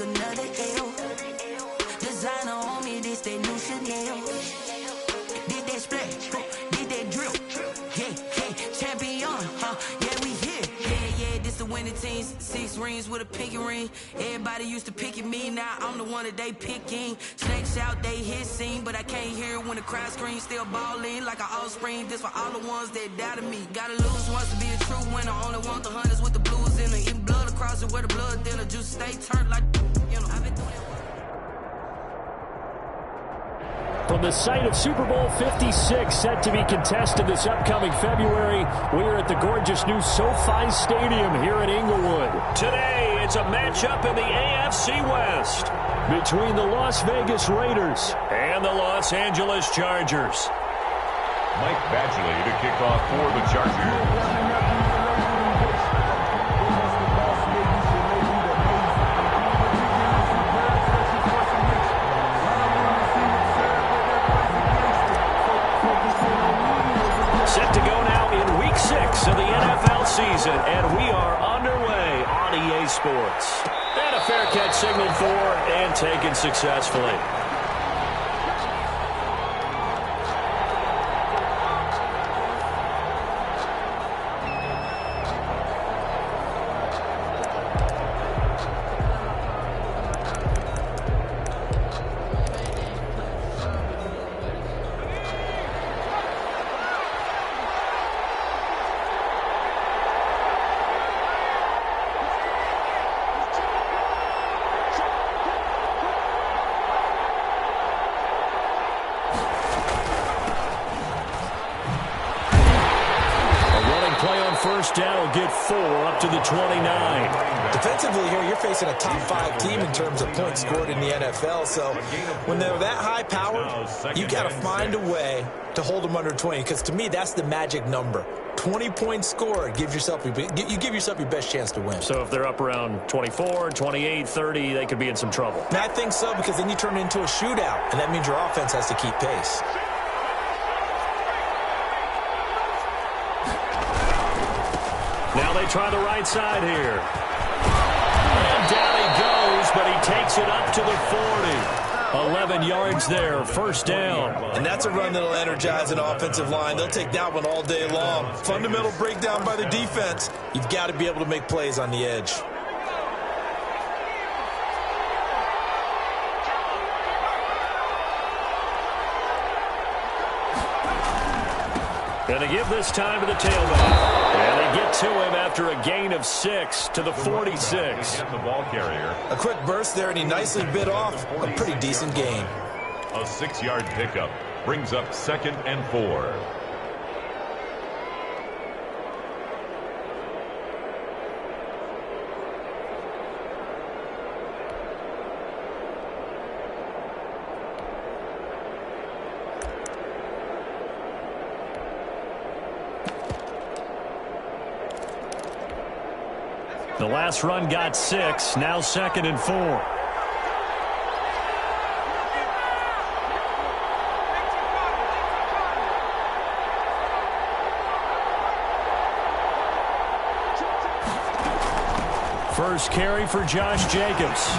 another L. Designer on me, this that new Chanel. Did that splash, did that drip. Yeah, champion, yeah, we here. Yeah, this the winning teams. 6 rings with a pinky ring. Everybody used to pick at me, now I'm the one that they picking. Snakes out, they hit scene, but I can't hear it when the crowd screams. Still balling like an offspring. This for all the ones that doubted me. Gotta lose once to be a true winner. Only want the hunters with the blues in it. Eating blood across it where the blood thinner. Juice stay turned like, you know, I've been doing it. From the site of Super Bowl 56, set to be contested this upcoming February, we are at the gorgeous new SoFi Stadium here in Inglewood. Today, it's a matchup in the AFC West between the Las Vegas Raiders and the Los Angeles Chargers. Mike Badgley to kick off for the Chargers. Of the NFL season, and we are underway on EA Sports. And a fair catch signaled for and taken successfully. First down will get 4 up to the 29. Defensively here, you're facing a top 5 team in terms of points scored in the NFL. So when they're that high powered, you got to find a way to hold them under 20. Because to me, that's the magic number. 20 points scored, you give yourself your best chance to win. So if they're up around 24, 28, 30, they could be in some trouble. And I think so, because then you turn it into a shootout, and that means your offense has to keep pace. Now they try the right side here. And down he goes, but he takes it up to the 40. 11 yards there, first down. And that's a run that'll energize an offensive line. They'll take that one all day long. Fundamental breakdown by the defense. You've got to be able to make plays on the edge. Going to give this time to the tailback. And they get to him after a gain of 6 to the 46. The ball carrier. A quick burst there, and he nicely bit off a pretty decent gain. A 6-yard pickup brings up 2nd and 4. The last run got 6, now 2nd and 4. First carry for Josh Jacobs.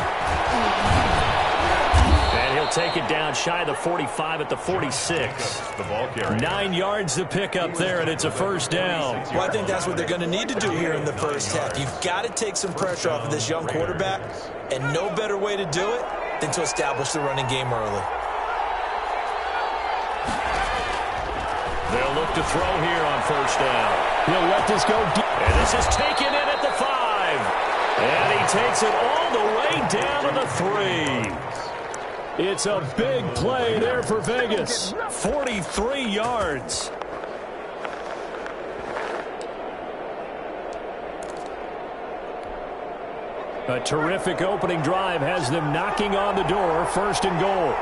And he'll take it down shy of the 45 at the 46. The ball carrier. 9 yards to pick up there, and it's a first down. Well, I think that's what they're going to need to do here in the first half. You've got to take some pressure off of this young quarterback, and no better way to do it than to establish the running game early. They'll look to throw here on first down. He'll let this go deep. And this is taken in at the 5. And he takes it all the way down to the 3. It's a big play there for Vegas. 43 yards. A terrific opening drive has them knocking on the door. 1st and goal.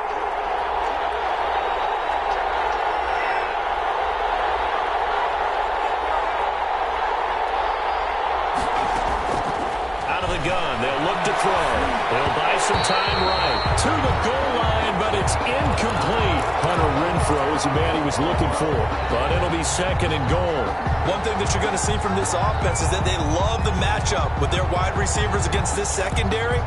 Out of the gun, they'll look to throw. They'll buy some time right to the goal line, but it's incomplete. Hunter Renfrow is the man he was looking for, but it'll be 2nd and goal. One thing that you're going to see from this offense is that they love the matchup with their wide receivers against this secondary.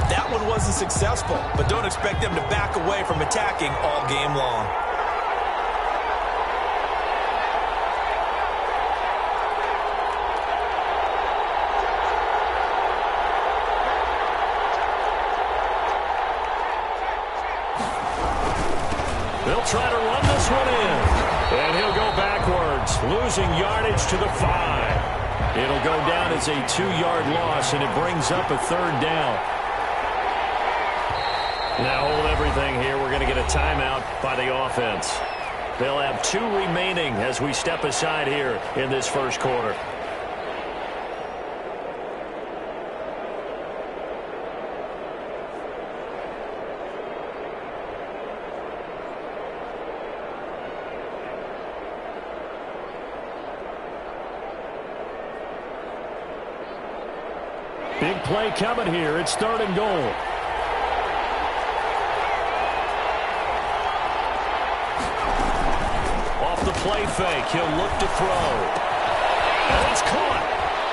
That one wasn't successful, but don't expect them to back away from attacking all game long. They'll try to run this one in. And he'll go backwards, losing yardage to the 5. It'll go down as a 2-yard loss, and it brings up a 3rd down. Now hold everything here. We're going to get a timeout by the offense. They'll have 2 remaining as we step aside here in this first quarter. Big play coming here. It's 3rd and goal. Off the play fake, he'll look to throw. And it's caught.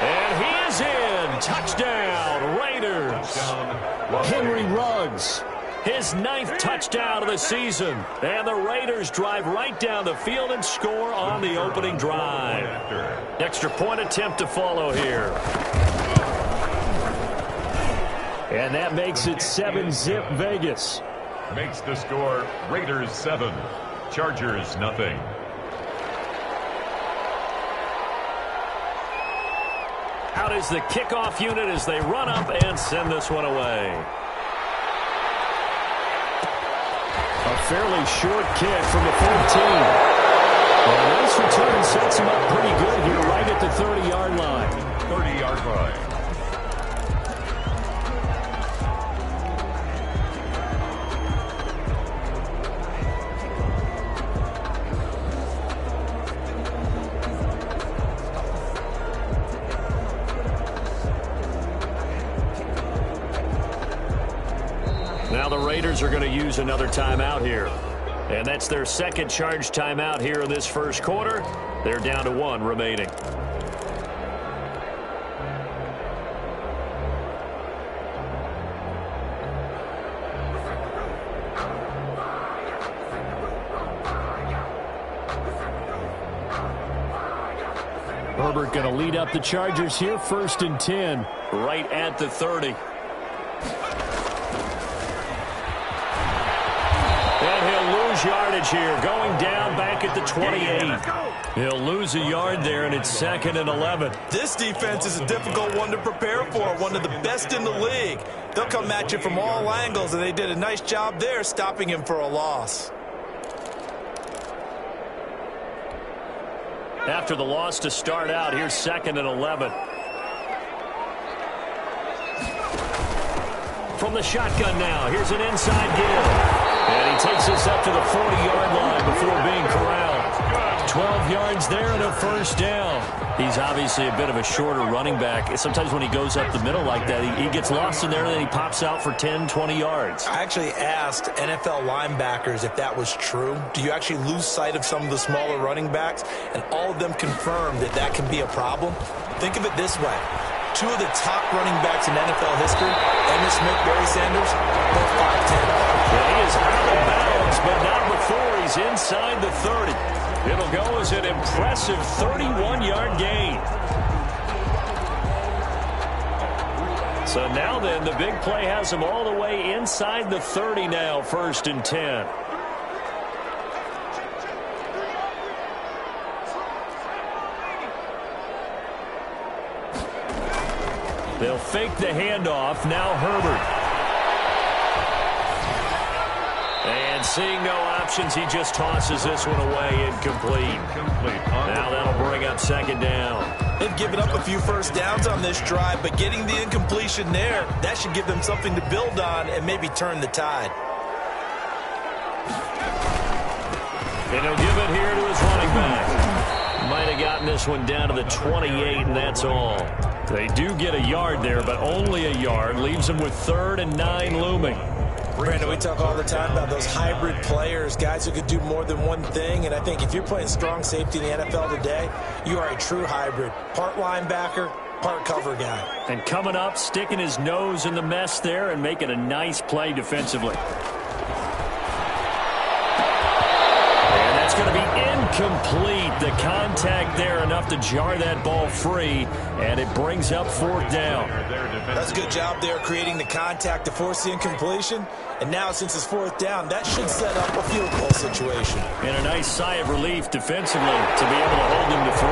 And he is in. Touchdown, Raiders. Henry Ruggs, his 9th touchdown of the season. And the Raiders drive right down the field and score on the opening drive. Extra point attempt to follow here. And that makes it 7-zip Vegas. Makes the score Raiders 7, Chargers nothing. Out is the kickoff unit as they run up and send this one away. A fairly short kick from the 14. A nice return sets him up pretty good here right at the 30-yard line. 30-yard line. Now the Raiders are going to use another timeout here. And that's their 2nd charge timeout here in this first quarter. They're down to 1 remaining. Herbert going to lead up the Chargers here, 1st and 10, right at the 30. And he'll lose yardage here, going down back at the 28. He'll lose a yard there, and it's 2nd and 11. This defense is a difficult one to prepare for, one of the best in the league. They'll come at you from all angles, and they did a nice job there stopping him for a loss. After the loss to start out, here's 2nd and 11. From the shotgun now, here's an inside give. And he takes us up to the 40-yard line before being corralled. 12 yards there and a 1st down. He's obviously a bit of a shorter running back. Sometimes when he goes up the middle like that, he gets lost in there and then he pops out for 10, 20 yards. I actually asked NFL linebackers if that was true. Do you actually lose sight of some of the smaller running backs? And all of them confirmed that that can be a problem. Think of it this way. 2 of the top running backs in NFL history, Emmitt Smith, Barry Sanders, both 5'10". Well, he is out of bounds, but not before he's inside the 30. It'll go as an impressive 31-yard gain. So now then, the big play has him all the way inside the 30 now, 1st and 10. They'll fake the handoff. Now Herbert. And seeing no options, he just tosses this one away incomplete. Now that'll bring up 2nd down. They've given up a few first downs on this drive, but getting the incompletion there, that should give them something to build on and maybe turn the tide. And he'll give it here to his running back. Might have gotten this one down to the 28, and that's all. They do get a yard there, but only a yard. Leaves them with 3rd and 9 looming. Brandon, we talk all the time about those hybrid players, guys who could do more than one thing, and I think if you're playing strong safety in the NFL today, you are a true hybrid. Part linebacker, part cover guy. And coming up, sticking his nose in the mess there and making a nice play defensively. And that's going to be incomplete. The contact there enough to jar that ball free, and it brings up 4th down. That's a good job there creating the contact to force the incompletion. And now since it's 4th down, that should set up a field goal situation. And a nice sigh of relief defensively to be able to hold him to 3.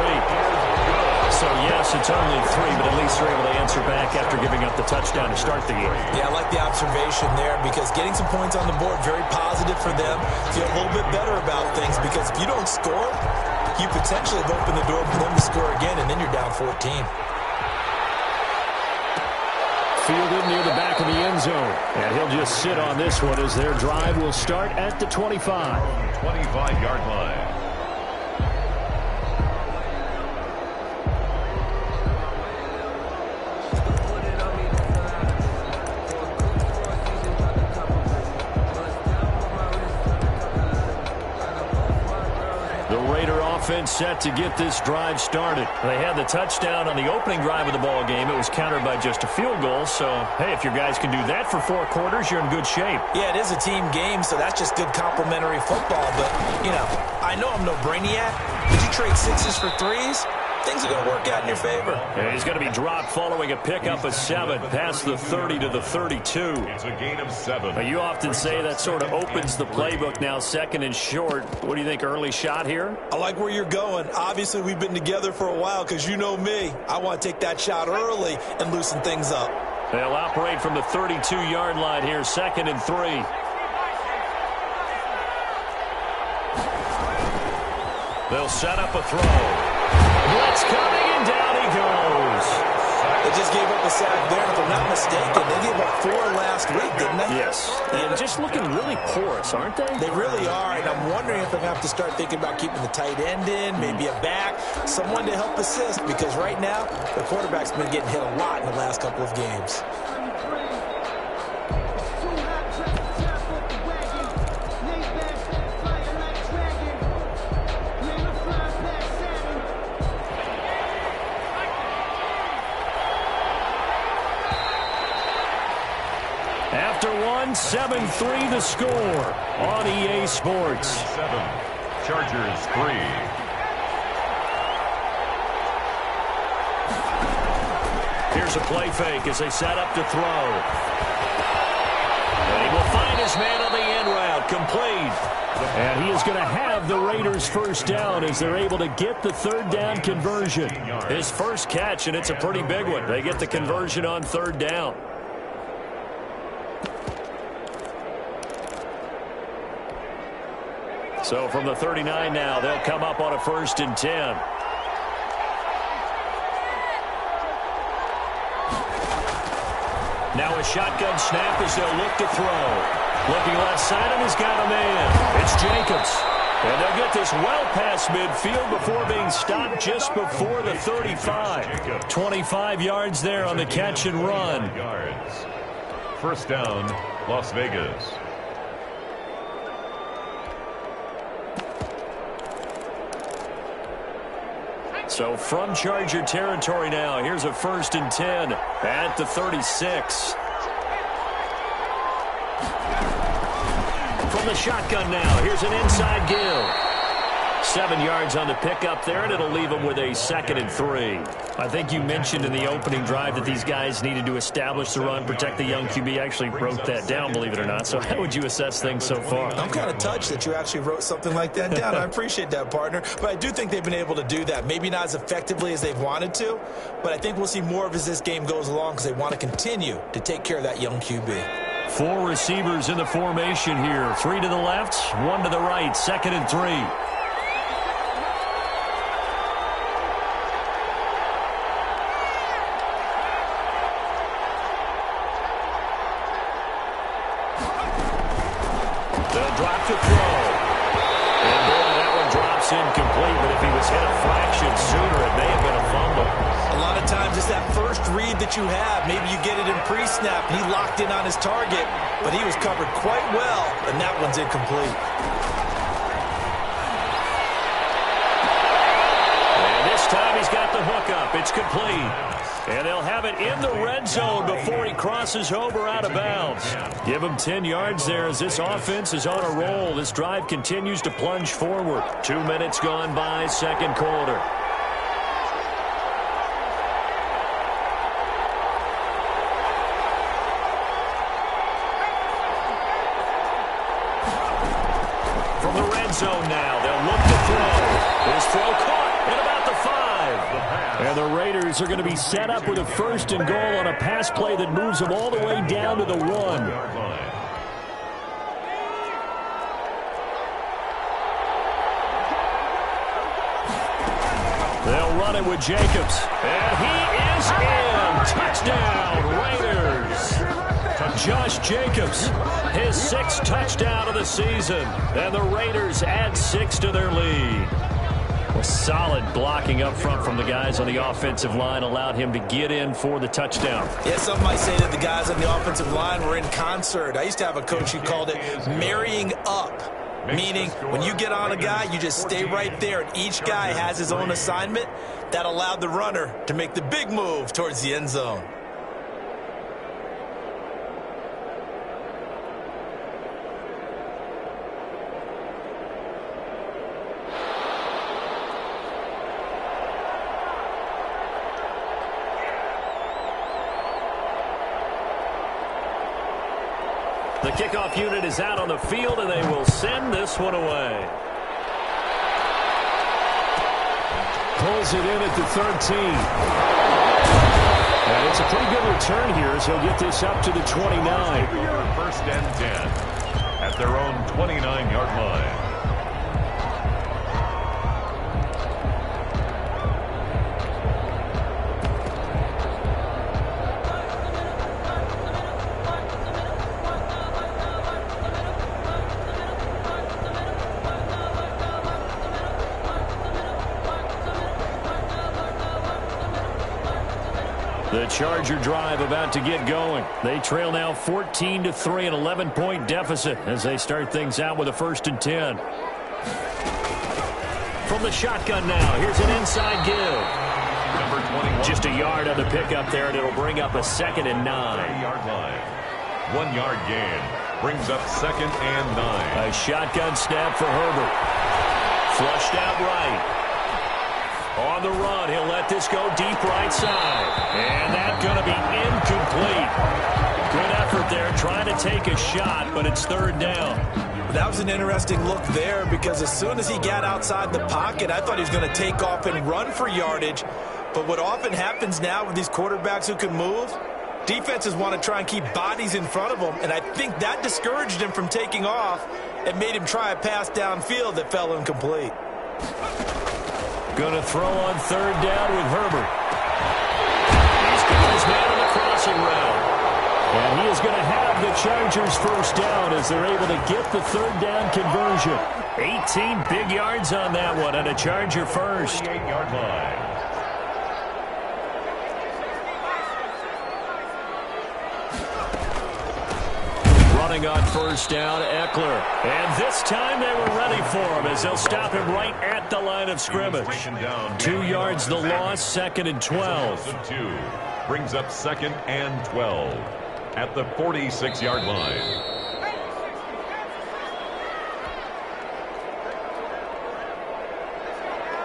So, yes, it's only 3, but at least they're able to answer back after giving up the touchdown to start the game. Yeah, I like the observation there because getting some points on the board, very positive for them. Feel a little bit better about things because if you don't score, you potentially have opened the door for them to score again, and then you're down 14. Fielded near the back of the end zone. And he'll just sit on this one as their drive will start at the 25. 25-yard line. Offense set to get this drive started. They had the touchdown on the opening drive of the ball game. It was countered by just a field goal. So, hey, if your guys can do that for 4 quarters, you're in good shape. Yeah, it is a team game, so that's just good complimentary football. But, you know, I know I'm no brainiac. Did you trade 6s for 3s? Things are going to work out in your favor. And he's going to be dropped following a pickup of 7 past the 30 to the 32. It's a gain of 7. But you often say that sort of opens the playbook now, 2nd and short. What do you think, early shot here? I like where you're going. Obviously, we've been together for a while because you know me. I want to take that shot early and loosen things up. They'll operate from the 32-yard line here, 2nd and 3. They'll set up a throw. Blitz coming, and down he goes. They just gave up a sack there. If I'm not mistaken, they gave up 4 last week, didn't they? Yes. And just looking really porous, aren't they? They really are, and I'm wondering if they're going to have to start thinking about keeping the tight end in, maybe a back, someone to help assist, because right now, the quarterback's been getting hit a lot in the last couple of games. After 7-3 the score on EA Sports. 7, Chargers 3. Here's a play fake as they set up to throw. And he will find his man on the end route, complete. And he is going to have the Raiders' first down as they're able to get the 3rd down conversion. His first catch, and it's a pretty big one. They get the conversion on 3rd down. So from the 39 now, they'll come up on a 1st and 10. Now a shotgun snap as they'll look to throw. Looking left side, and he's got a man. It's Jacobs. And they'll get this well past midfield before being stopped just before the 35. 25 yards there on the catch and run. 25 yards. First down, Las Vegas. So from Charger territory now, here's a 1st and 10 at the 36. From the shotgun now, here's an inside give. 7 yards on the pickup there, and it'll leave them with a 2nd and 3. I think you mentioned in the opening drive that these guys needed to establish the run, protect the young QB. I actually wrote that down, believe it or not. So how would you assess things so far? I'm kind of touched that you actually wrote something like that down. I appreciate that, partner. But I do think they've been able to do that. Maybe not as effectively as they've wanted to, but I think we'll see more of as this game goes along because they want to continue to take care of that young QB. 4 receivers in the formation here. 3 to the left, 1 to the right, 2nd and 3. To throw. And boy, that one drops incomplete, but if he was hit a fraction sooner, it may have been a fumble. A lot of times it's that first read that you have. Maybe you get it in pre-snap, and he locked in on his target, but he was covered quite well, and that one's incomplete. And this time he's got the hook up. It's complete. And they'll have it in the red zone before he crosses over out of bounds. Give him 10 yards there as this offense is on a roll. This drive continues to plunge forward. 2 minutes gone by, second quarter. From the red zone now, they'll look to throw. His throw caught at about the 5. And the Raiders are going to be set up with a first and goal on a pass play that moves them all the way down to the 1. They'll run it with Jacobs. And he is in. Touchdown, Raiders. Josh Jacobs, his 6th touchdown of the season. And the Raiders add 6 to their lead. Well, solid blocking up front from the guys on the offensive line allowed him to get in for the touchdown. Yeah, some might say that the guys on the offensive line were in concert. I used to have a coach who called it marrying up, meaning when you get on a guy, you just stay right there, and each guy has his own assignment. That allowed the runner to make the big move towards the end zone. The kickoff unit is out on the field, and they will send this one away. Pulls it in at the 13. And it's a pretty good return here as he'll get this up to the 29. First and 10 at their own 29-yard line. The Charger drive about to get going. They trail now 14-3, an 11-point deficit as they start things out with a first and 10. From the shotgun now, here's an inside give. Number 21. Just a yard on the pickup there, and it'll bring up a 2nd and 9. 3-yard line. 1-yard gain. Brings up 2nd and 9. A shotgun snap for Herbert. Flushed out right. On the run, he'll let this go deep right side. And that's going to be incomplete. Good effort there, trying to take a shot, but it's 3rd down. That was an interesting look there because as soon as he got outside the pocket, I thought he was going to take off and run for yardage. But what often happens now with these quarterbacks who can move, defenses want to try and keep bodies in front of them, and I think that discouraged him from taking off and made him try a pass downfield that fell incomplete. Going to throw on 3rd down with Herbert. He's got his man on the crossing route. And he is going to have the Chargers first down as they're able to get the 3rd down conversion. 18 big yards on that one and a Charger first. 28-yard line. Running on first down, Eckler. And this time they were ready for him as they'll stop him right at the line of scrimmage. 2 yards the loss, 2nd and 12. 2 brings up 2nd and 12 at the 46-yard line.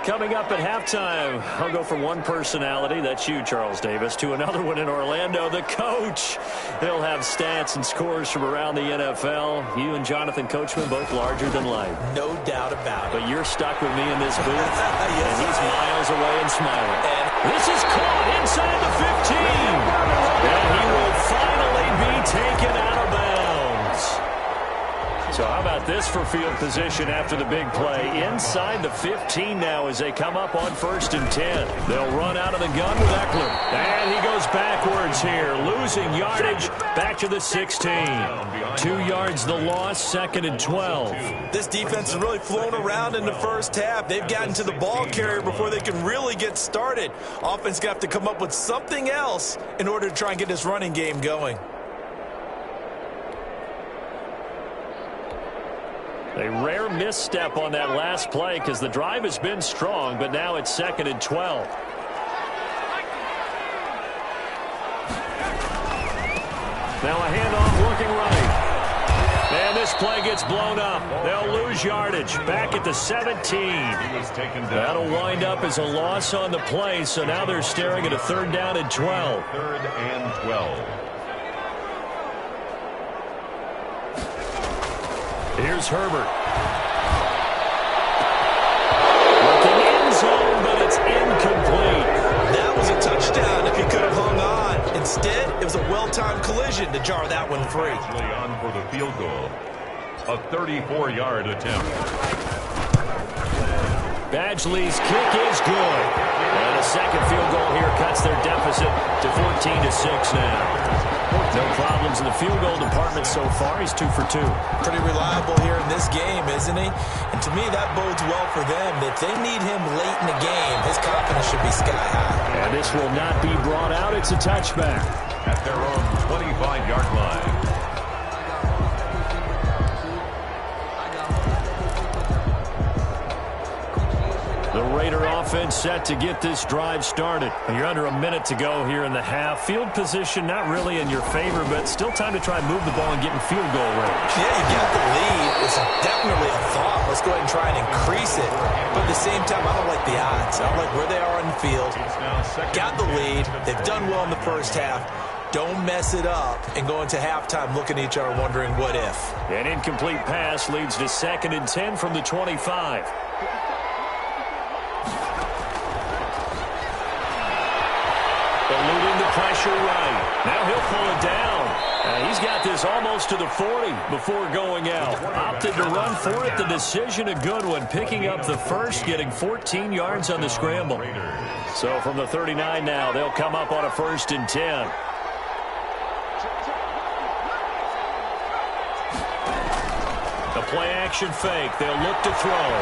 Coming up at halftime, I'll go from one personality, that's you, Charles Davis, to another one in Orlando, the coach. He'll have stats and scores from around the NFL. You and Jonathan Coachman, both larger than life. No doubt about it. But you're stuck with me in this booth, Yes, and he's miles away and smiling. And this is caught inside the 15. And he will finally be taken out of bounds. So how about this for field position after the big play? Inside the 15 now as they come up on 1st and 10. They'll run out of the gun with Eckler. And he goes backwards here, losing yardage back to the 16. 2 yards the loss, 2nd and 12. This defense has really flown around in the first half. They've gotten to the ball carrier before they can really get started. Offense got to come up with something else in order to try and get this running game going. A rare misstep on that last play because the drive has been strong, but now it's 2nd and 12. Now a handoff looking right. And this play gets blown up. They'll lose yardage. Back at the 17. That'll wind up as a loss on the play, so now they're staring at a 3rd down and 12. 3rd and 12. Here's Herbert. Looking end zone, but it's incomplete. That was a touchdown if he could have hung on. Instead, it was a well-timed collision to jar that one free. On for the field goal. A 34-yard attempt. Badgley's kick is good. And a second field goal here cuts their deficit to 14-6 now. No problems in the field goal department so far. He's 2 for 2. Pretty reliable here in this game, isn't he? And to me, that bodes well for them. If they need him late in the game, his confidence should be sky high. And this will not be brought out. It's a touchback. At their own 25-yard line. The Raider offense set to get this drive started. You're under a minute to go here in the half. Field position not really in your favor, but still time to try and move the ball and get in field goal range. Yeah, you got the lead. It's definitely a thought. Let's go ahead and try and increase it. But at the same time, I don't like the odds. I don't like where they are on the field. Got the lead. They've done well in the first half. Don't mess it up and go into halftime looking at each other wondering what if. An incomplete pass leads to 2nd and 10 from the 25. Eluding the pressure right. Now he'll pull it down. He's got this almost to the 40 before going out. Opted to run for it. The decision a good one. Picking up the first, getting 14 yards on the scramble. So from the 39 now, they'll come up on a 1st and 10. A play-action fake. They'll look to throw.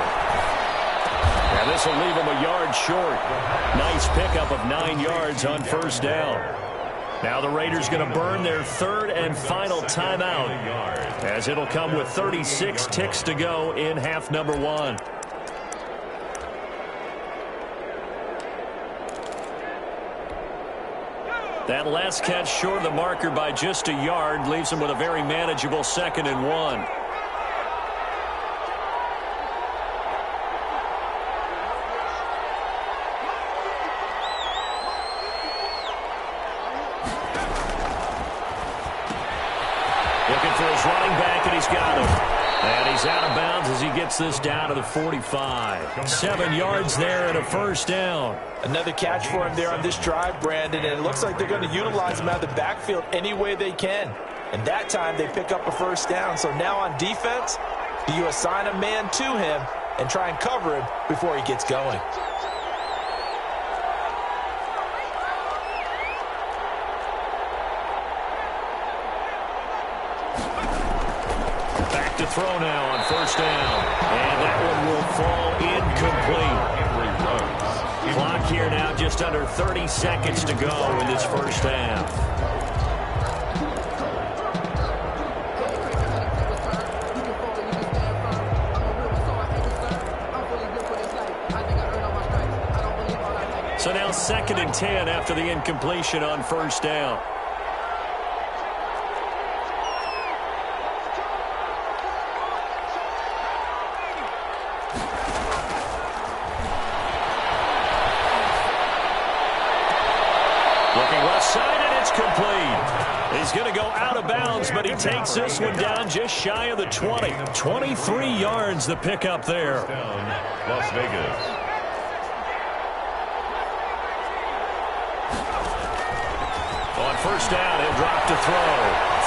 And this will leave him a yard short. Nice pickup of 9 yards on 1st down. Now the Raiders going to burn their 3rd and final timeout, as it'll come with 36 ticks to go in half number 1. That last catch short of the marker by just a yard leaves him with a very manageable 2nd and 1. Looking for his running back, and he's got him. And he's out of bounds as he gets this down to the 45. 7 yards there and a 1st down. Another catch for him there on this drive, Brandon, and it looks like they're going to utilize him out of the backfield any way they can. And that time they pick up a 1st down. So now on defense, do you assign a man to him and try and cover him before he gets going? Back to throw now on 1st down. And that one will fall incomplete. Clock here now just under 30 seconds to go in this 1st half. So now 2nd and 10 after the incompletion on 1st down. Looking left side, and it's complete. He's going to go out of bounds, but he takes this one down just shy of the 20. 23 yards the pickup there. Las Vegas. On 1st down, he'll drop to throw.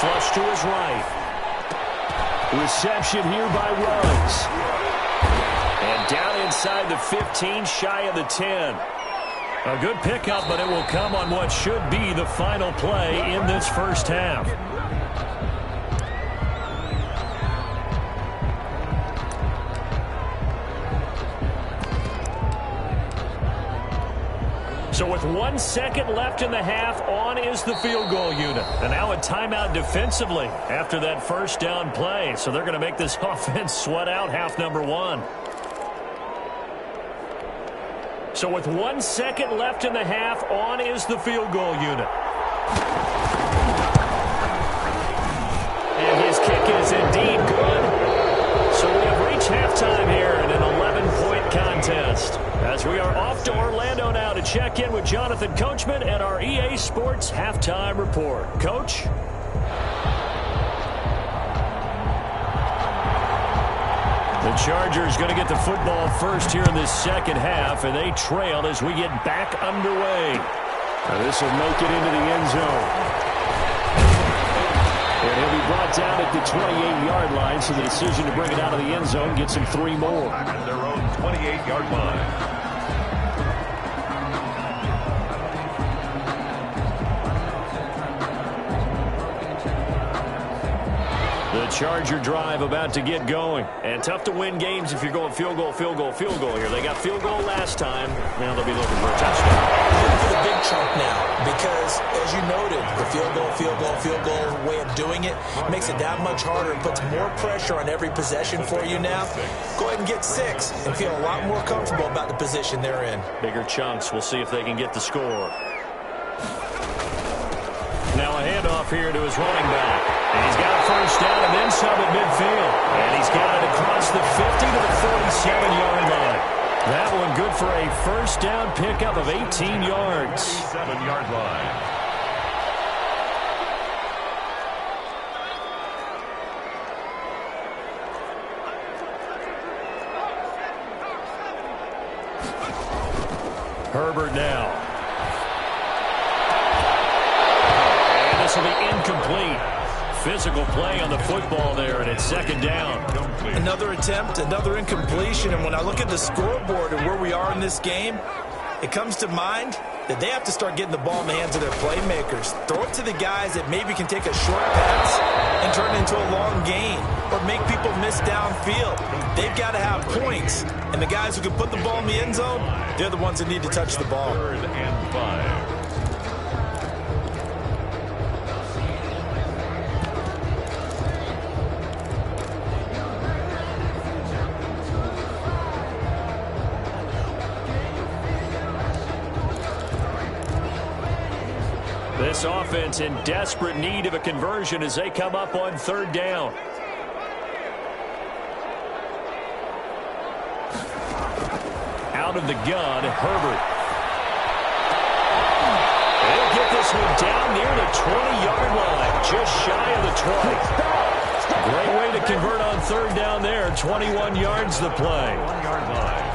Flush to his right. Reception here by Ruggs. And down inside the 15, shy of the 10. A good pickup, but it will come on what should be the final play in this 1st half. So with 1 second left in the half, on is the field goal unit. And now a timeout defensively after that 1st down play. So they're going to make this offense sweat out half number 1. So with 1 second left in the half, on is the field goal unit. is indeed good. So we have reached halftime here in an 11-point contest. As we are off to Orlando now to check in with Jonathan Coachman and our EA Sports halftime report. Coach? The Chargers going to get the football first here in this second half, and they trail as we get back underway. Now this will make it into the end zone. And he'll be brought down at the 28-yard line, so the decision to bring it out of the end zone gets him 3 more. At their own 28-yard line. The Charger drive about to get going. And tough to win games if you're going field goal, field goal, field goal here. They got field goal last time. Now they'll be looking for a touchdown. Looking for the big chunk now because, as you noted, the field goal way of doing it makes it that much harder and puts more pressure on every possession for you now. Go ahead and get 6 and feel a lot more comfortable about the position they're in. Bigger chunks. We'll see if they can get the score. Now a handoff here to his running back. And he's got a first down and then some at midfield. And he's got it across the 50 to the 47-yard line. That one good for a first down pickup of 18 yards. 7-yard line. Herbert now. And this will be incomplete. Physical play on the football there, and it's second down. Another attempt, another incompletion, and when I look at the scoreboard and where we are in this game, it comes to mind that they have to start getting the ball in the hands of their playmakers. Throw it to the guys that maybe can take a short pass and turn it into a long gain or make people miss downfield. They've got to have points, and the guys who can put the ball in the end zone, they're the ones that need to touch the ball. 3rd and 5. This offense in desperate need of a conversion as they come up on 3rd down. Out of the gun, Herbert. They'll get this one down near the 20-yard line, just shy of the 20. Great way to convert on 3rd down there. 21 yards the play. 1-yard line.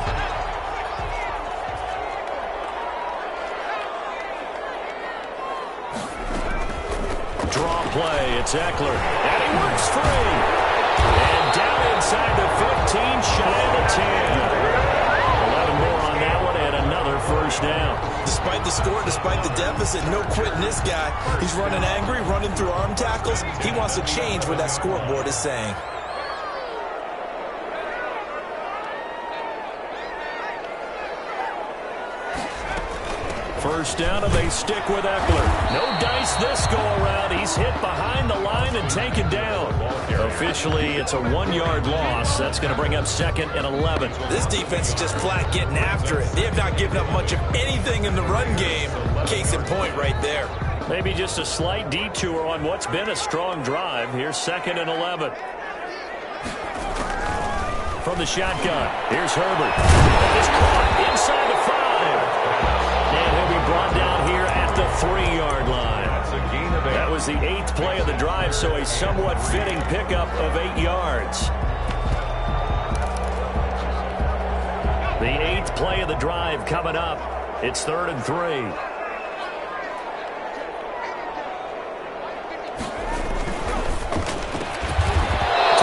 Draw play, it's Eckler, and he works free. And down inside the 15, shy of the 10. 11 more on that one, and another first down. Despite the score, despite the deficit, no quitting this guy. He's running angry, running through arm tackles. He wants to change what that scoreboard is saying. First down, and they stick with Eckler. No dice this go-around. He's hit behind the line and taken down. Officially, it's a 1-yard loss. That's going to bring up 2nd and 11. This defense is just flat getting after it. They have not given up much of anything in the run game. Case in point right there. Maybe just a slight detour on what's been a strong drive. Here's 2nd and 11. From the shotgun, here's Herbert. It's caught inside the 5. And he'll be brought down here at the 3-yard line. That was the 8th play of the drive, so a somewhat fitting pickup of 8 yards. The 8th play of the drive coming up. It's 3rd and 3. To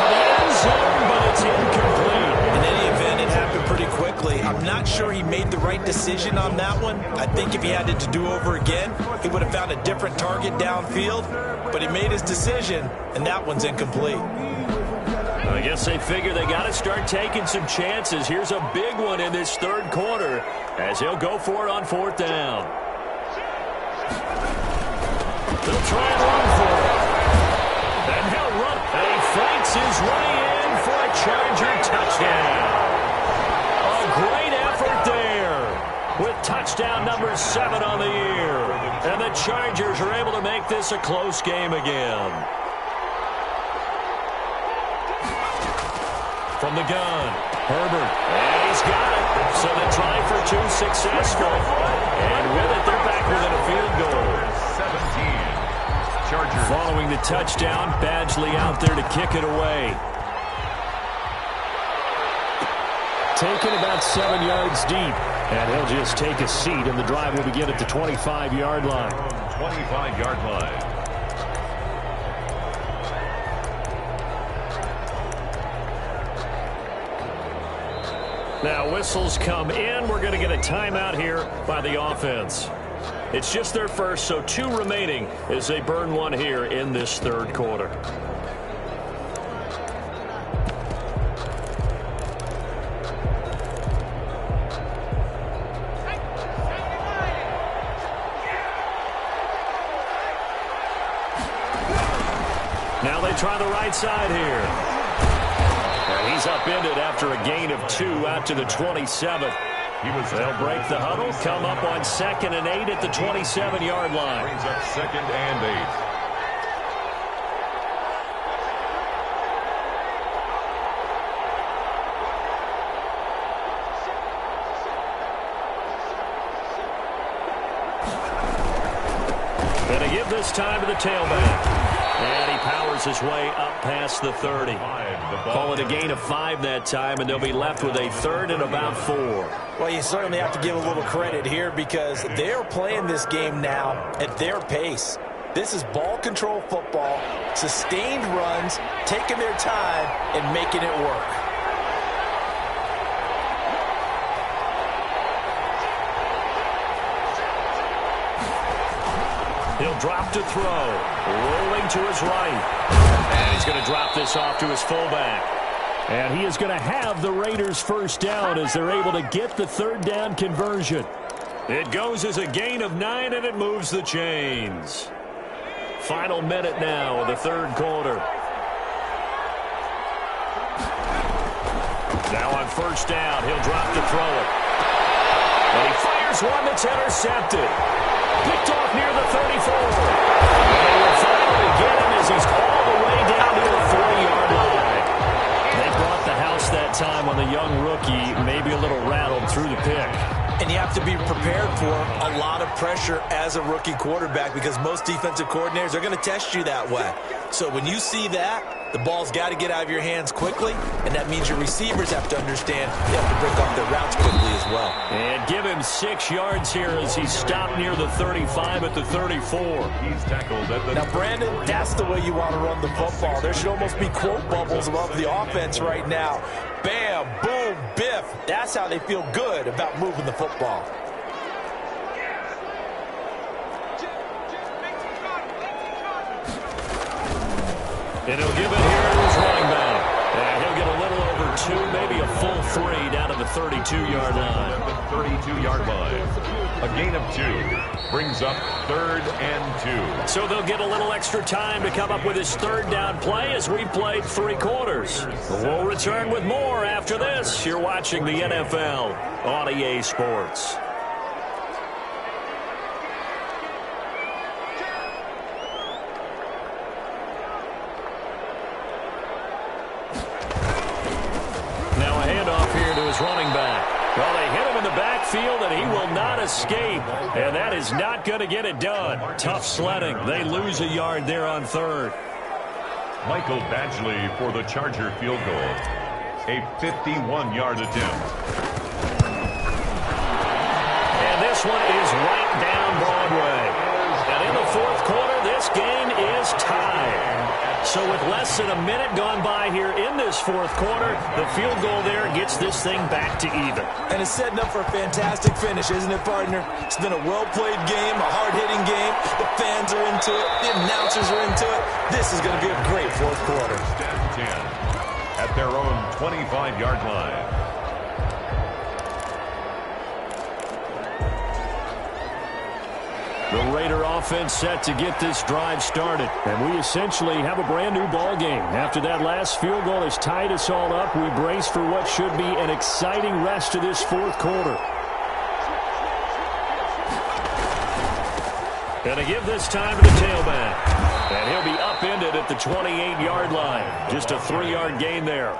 the end zone, but it's incomplete. In any event, it happened pretty quickly. I'm not sure he made the right decision on that one. I think if he had it to do over again, he would have found a different target downfield. But he made his decision, and that one's incomplete. I guess they figure they got to start taking some chances. Here's a big one in this 3rd quarter as he'll go for it on 4th down. They'll try and run for it. And he'll run. And he flanks his way in for a Charger touchdown. A great effort there with touchdown number 7 on the year. And the Chargers are able to make this a close game again. from the gun. Herbert, and he's got it. So the try for two successful. And with it, they're back within a field goal. 17. Chargers. Following the touchdown, Badgley out there to kick it away. Taken about 7 yards deep. And he'll just take a seat, and the drive will begin at the 25-yard line. 25-yard line. Now whistles come in. We're going to get a timeout here by the offense. It's just their first, so 2 remaining as they burn one here in this third quarter. Now they try the right side here. And he's upended after a gain of 2 out to the 27. They'll break the huddle, come up on 2nd and 8 at the 27-yard line. Brings up 2nd and 8. Going to give this time to the tailback. And he powers his way up past the 30. Call it a gain of 5 that time, and they'll be left with a 3rd and about 4. Well, you certainly have to give a little credit here because they're playing this game now at their pace. This is ball control football, sustained runs, taking their time and making it work. He'll drop to throw. Rolling to his right. And he's going to drop this off to his fullback. And he is going to have the Raiders first down as they're able to get the 3rd down conversion. It goes as a gain of 9, and it moves the chains. Final minute now of the third quarter. Now on first down, he'll drop to throw it. And he fires one that's intercepted. Picked off near the 34. And they will finally get him as he's all the way down near the 40-yard line. They brought the house that time on the young rookie, maybe a little rattled through the pick. And you have to be prepared for a lot of pressure as a rookie quarterback because most defensive coordinators are going to test you that way. So when you see that, the ball's got to get out of your hands quickly, and that means your receivers have to understand they have to break off their routes quickly as well. And give him 6 yards here as he stopped near the 35 at the 34. He's tackled at the... Now, Brandon, that's the way you want to run the football. There should almost be quote bubbles above the offense right now. Bam, boom, biff. That's how they feel good about moving the football. And he'll give it here to his running back. And he'll get a little over 2, maybe a full 3 down to the 32-yard line. The 32-yard line. A gain of 2 brings up 3rd and 2. So they'll get a little extra time to come up with his 3rd down play as we played 3 quarters. We'll return with more after this. You're watching the NFL on EA Sports. Running back. Well, they hit him in the backfield, and he will not escape. And that is not going to get it done. Tough sledding. They lose a yard there on 3rd. Michael Badgley for the Charger field goal. A 51-yard attempt. And this one is right down Broadway. And in the 4th quarter, this game is tied. So with less than a minute gone by here in this 4th quarter, the field goal there gets this thing back to even. And it's setting up for a fantastic finish, isn't it, partner? It's been a well-played game, a hard-hitting game. The fans are into it. The announcers are into it. This is going to be a great 4th quarter. 10 at their own 25-yard line. The Raider offense set to get this drive started. And we essentially have a brand new ball game. After that last field goal has tied us all up, we brace for what should be an exciting rest of this 4th quarter. Gonna give this time to the tailback. And he'll be upended at the 28-yard line. Just a 3-yard gain there.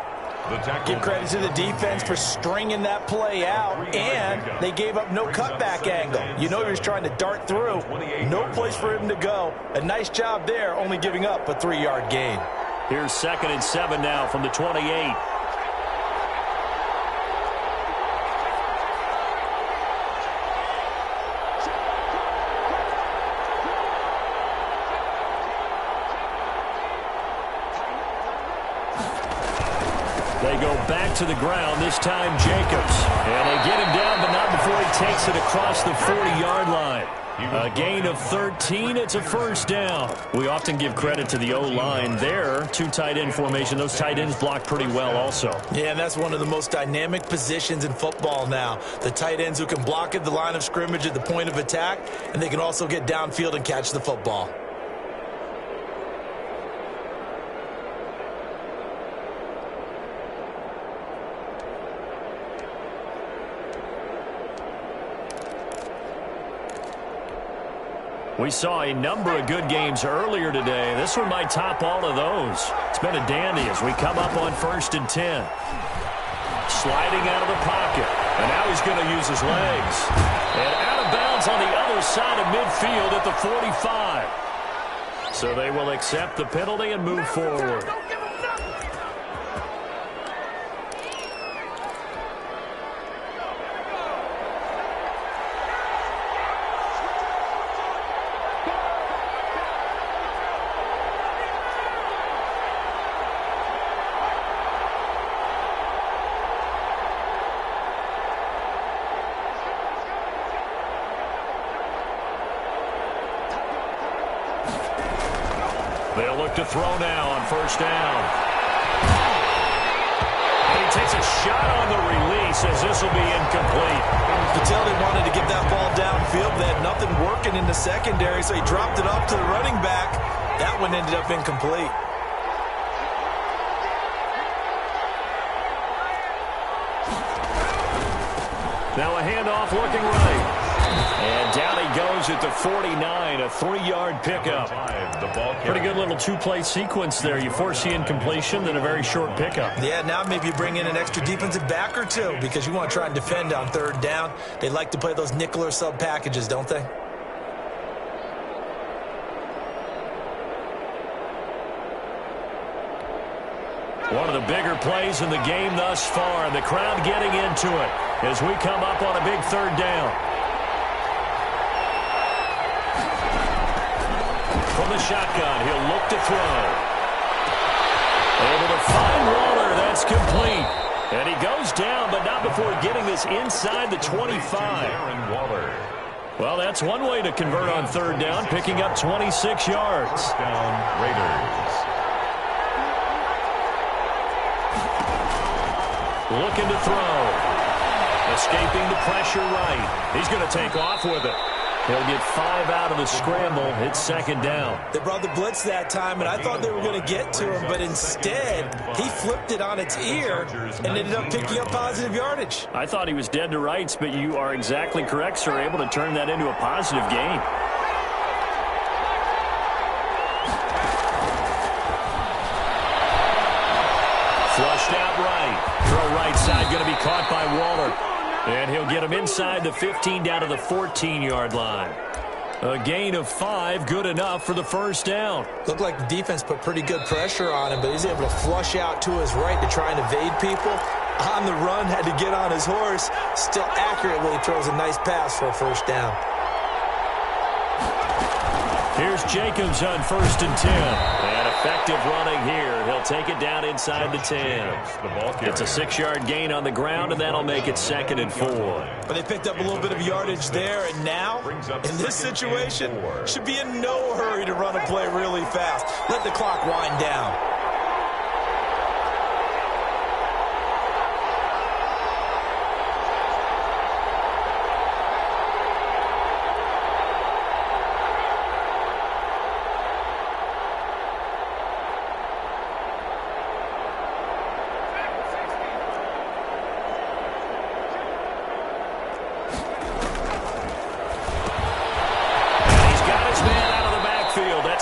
Give credit to the defense for stringing that play out, and they gave up no cutback angle. You know he was trying to dart through. No place for him to go. A nice job there, only giving up a 3-yard gain. Here's 2nd and 7 now from the 28. They go back to the ground, this time Jacobs. And they get him down, but not before he takes it across the 40-yard line. A gain of 13, it's a 1st down. We often give credit to the O-line there. 2 tight end formation. Those tight ends block pretty well also. Yeah, and that's one of the most dynamic positions in football now. The tight ends who can block at the line of scrimmage at the point of attack, and they can also get downfield and catch the football. We saw a number of good games earlier today. This one might top all of those. It's been a dandy as we come up on 1st and 10. Sliding out of the pocket. And now he's going to use his legs. And out of bounds on the other side of midfield at the 45. So they will accept the penalty and move forward. They'll look to throw now on 1st down. And he takes a shot on the release as this will be incomplete. You could tell they wanted to get that ball downfield. They had nothing working in the secondary, so he dropped it off to the running back. That one ended up incomplete. Now a handoff looking right. And down he goes at the 49, a 3-yard pickup. Pretty good little 2-play sequence there. You force the incompletion, then a very short pickup. Yeah, now maybe you bring in an extra defensive back or 2 because you want to try and defend on 3rd down. They like to play those nickel or sub packages, don't they? One of the bigger plays in the game thus far. The crowd getting into it as we come up on a big 3rd down. From the shotgun, he'll look to throw. Able to find Waller. That's complete. And he goes down, but not before getting this inside the 25. Well, that's one way to convert on 3rd down, picking up 26 yards. Down Raiders. Looking to throw. Escaping the pressure right. He's going to take off with it. He'll get 5 out of the scramble. It's 2nd down. They brought the blitz that time, and I thought they were going to get to him, but instead, he flipped it on its ear and ended up picking up positive yardage. I thought he was dead to rights, but you are exactly correct, sir. Able to turn that into a positive gain. Flushed out right. Throw right side going to be caught by Waller. And he'll get him inside the 15 down to the 14-yard line. A gain of 5, good enough for the 1st down. Looked like the defense put pretty good pressure on him, but he's able to flush out to his right to try and evade people. On the run, had to get on his horse. Still accurately throws a nice pass for a 1st down. Here's Jacobs on 1st and 10. And effective running here. He'll take it down inside the 10. It's a 6-yard gain on the ground, and that'll make it 2nd and 4. But they picked up a little bit of yardage there, and now, in this situation, should be in no hurry to run a play really fast. Let the clock wind down.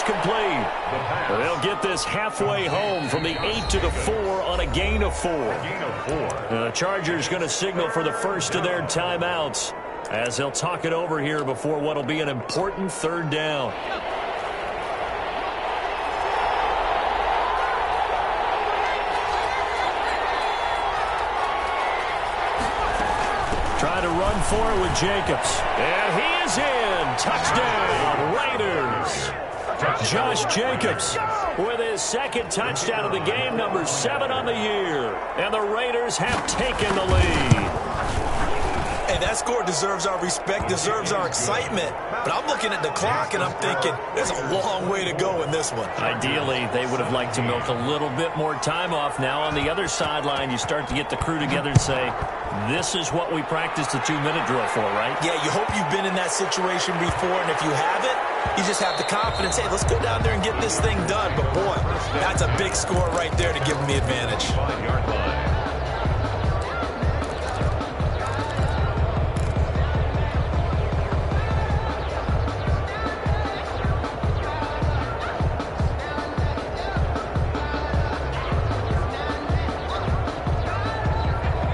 Complete. They'll get this halfway home from the 8 to the 4 on a gain of 4. The Chargers going to signal for the first of their timeouts as they'll talk it over here before what will be an important third down. Trying to run for it with Jacobs. And he is in. Touchdown, Raiders. Josh Jacobs with his second touchdown of the game, number 7 on the year. And the Raiders have taken the lead. Hey, that score deserves our respect, deserves our excitement. But I'm looking at the clock, and I'm thinking, there's a long way to go in this one. Ideally, they would have liked to milk a little bit more time off. Now, on the other sideline, you start to get the crew together and say, this is what we practiced the 2-minute drill for, right? Yeah, you hope you've been in that situation before, and if you haven't, you just have the confidence, hey, let's go down there and get this thing done. But, boy, that's a big score right there to give them the advantage. 5-yard line.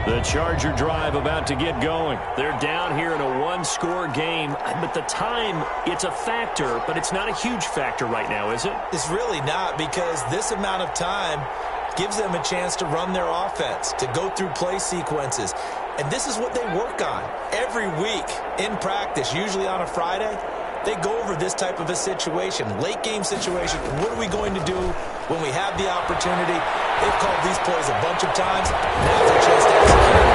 The Charger drive about to get going. They're down here in a one-score game, but the time, it's a factor, but it's not a huge factor right now, is it? It's really not, because this amount of time gives them a chance to run their offense, to go through play sequences. And this is what they work on every week in practice, usually on a Friday. They go over this type of a situation, late game situation. What are we going to do when we have the opportunity? They've called these plays a bunch of times. Now's a chance to execute.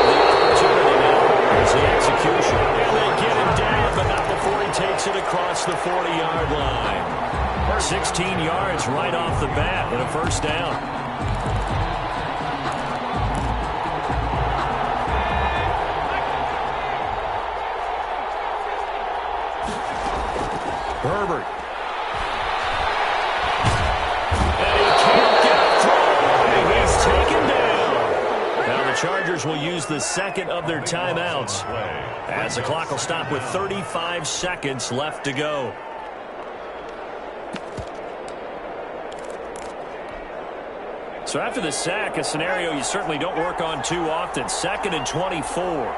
The opportunity now is the execution. And they get him down, but not before he takes it across the 40-yard line. 16 yards right off the bat and a first down. Herbert. And he can't get a throw. He's taken down. Now the Chargers will use the second of their timeouts as the clock will stop with 35 seconds left to go. So after the sack, a scenario you certainly don't work on too often. 2nd and 24.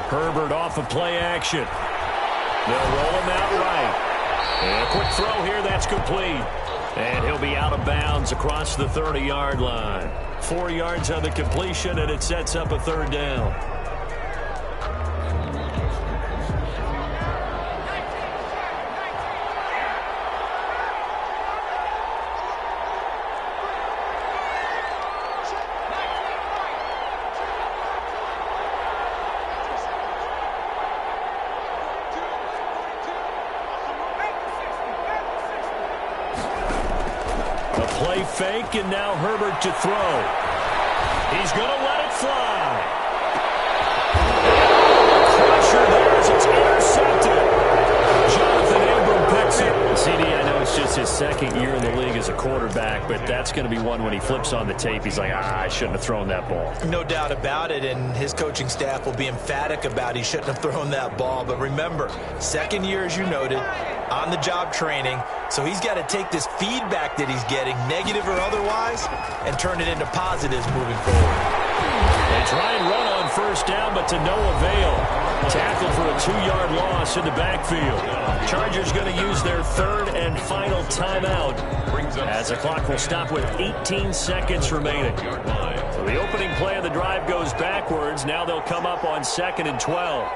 Herbert off of play action. They'll roll him out right. And a quick throw here, that's complete. And he'll be out of bounds across the 30-yard line. 4 yards on the completion, and it sets up a third down. Play fake, and now Herbert to throw. He's going to let it fly. Pressure there as it's intercepted. Jonathan Abram picks it. CD, I know it's just his second year in the league as a quarterback, but that's going to be one when he flips on the tape. He's like, I shouldn't have thrown that ball. No doubt about it, and his coaching staff will be emphatic about he shouldn't have thrown that ball. But remember, second year, as you noted, on-the-job training, so he's got to take this feedback that he's getting, negative or otherwise, and turn it into positives moving forward. They try and run on first down, but to no avail. Tackle for a 2-yard loss in the backfield. Chargers going to use their third and final timeout as the clock will stop with 18 seconds remaining. So the opening play of the drive goes backwards. Now they'll come up on 2nd and 12.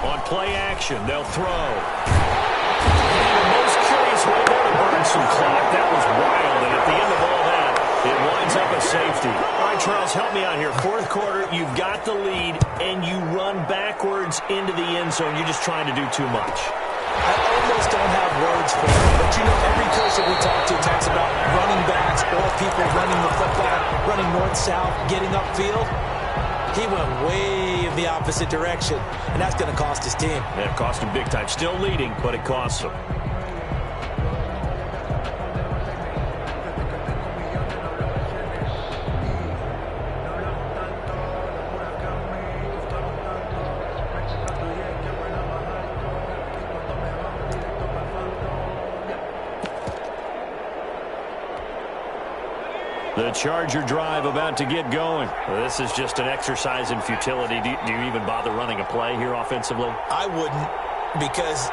On play action, they'll throw. And the most curious way there to burn some clock. That was wild, and at the end of all that, it winds up a safety. All right, Charles, help me out here. Fourth quarter, you've got the lead, and you run backwards into the end zone. You're just trying to do too much. I almost don't have words for it, but you know, every coach that we talk to talks about running backs or people running the football, running north-south, getting upfield. He went way in the opposite direction, and that's going to cost his team. Yeah, it cost him big time. Still leading, but it costs him. The Charger drive about to get going. Well, this is just an exercise in futility. Do you even bother running a play here offensively? I wouldn't, because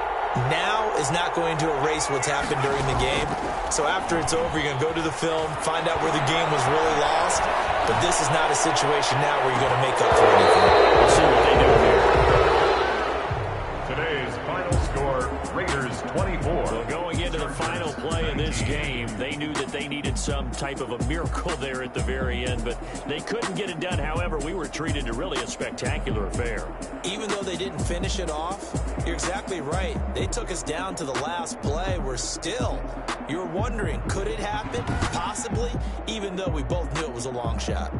now is not going to erase what's happened during the game. So after it's over, you're going to go to the film, find out where the game was really lost. But this is not a situation now where you're going to make up for anything. We'll see what they do here. Today's final score, Raiders 24. Well, going into the final play of this game, they knew that they needed some type of a miracle there at the very end, but they couldn't get it done. However, we were treated to really a spectacular affair. Even though they didn't finish it off, you're exactly right. They took us down to the last play. We're still, you're wondering, could it happen? Possibly, even though we both knew it was a long shot.